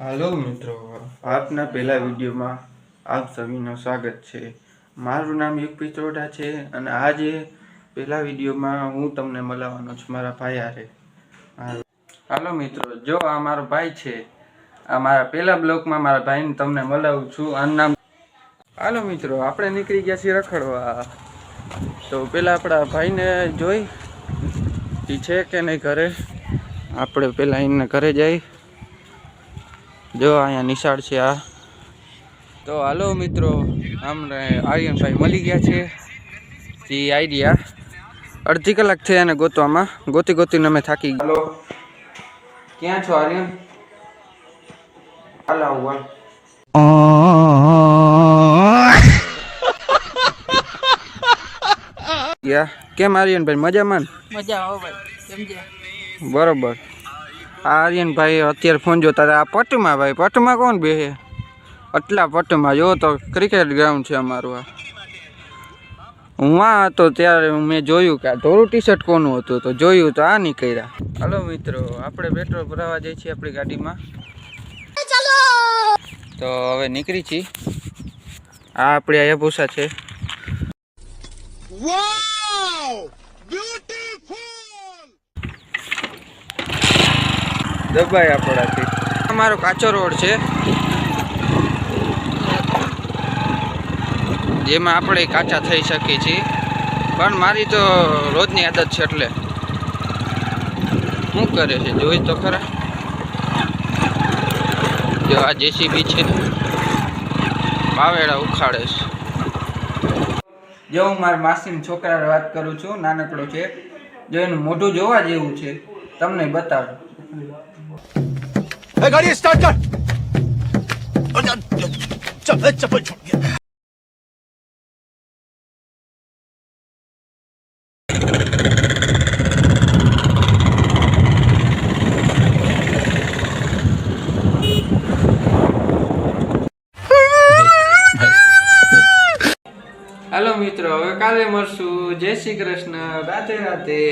Hello मित्रों, आपना पहला वीडियो में आप सभी नो स्वागत है। मारू नाम युग पित्रोडा है और आज पहला वीडियो में हूँ तमने मलावानो छुं मारा भाई हारे। हेलो मित्रों, जो आ मारो भाई है, आ मारा पहला ब्लॉक में मारा भाई ने तमने मलावुं छुं। नाम हेलो मित्रों, आपणे निकली गया छीए रखड़वा। तो पहला अपना भाई ने जोई छे के नहीं घरे, आपणे पहला इने घरे जाई। जो अँ निशाળ છે आ तो हालो मित्रों, अमने आर्यन भाई मળી ગયા છે। જે આઈડિયા અડધી કલાક થઈ અને ગોતવામાં ગોતી ગોતીને અમે થાકી ગયા। હાલો, ક્યાં છો આર્યન? હાલ આવું ગયા। કેમ આર્યન ભાઈ મજામાં? મજા આવો ભાઈ, સમજ્યા? બરોબર। आर्यन भाई अत्यार फोन जोता आ पटमा भाई, पटमा कौन बेहे? आटला पटमा जो तो क्रिकेट ग्राउंड है अमारू। हुआ तो त्यारे मैं जोयुं के धोळुं टी शर्ट कोनु हतुं, तो जोयुं तो आ निकळ्या। हेलो मित्रों, आपणे पेट्रोल भरावा जईए छीए आपणी गाडीमां। चलो तो हवे निकળી छी। आ आपणी हायाबुसा छे। वाव, ब्यूटीफुल दबाया पड़ाती। हमारो काचो रोड है, जेमां आपणे काचा थई शकीए छीए, पण मारी तो रोजनी आदत छे। એટલે શું કરે છે જોઈ તો ખરા। જો આ જેસીબી છે, બાવેડા ઉખાડે છે। જો હું મારા માસીના છોકરાને વાત કરું છું, નાનકડો છે, જો એનું મોઢું જોવા જેવું છે, તમને બતાવું। गाड़ी स्टार्ट कर। चप्पल चप्पल छोड़ गया। हेलो मित्रों, હવે કાલે મળશું। જય શ્રી કૃષ્ણ, રાધે રાધે।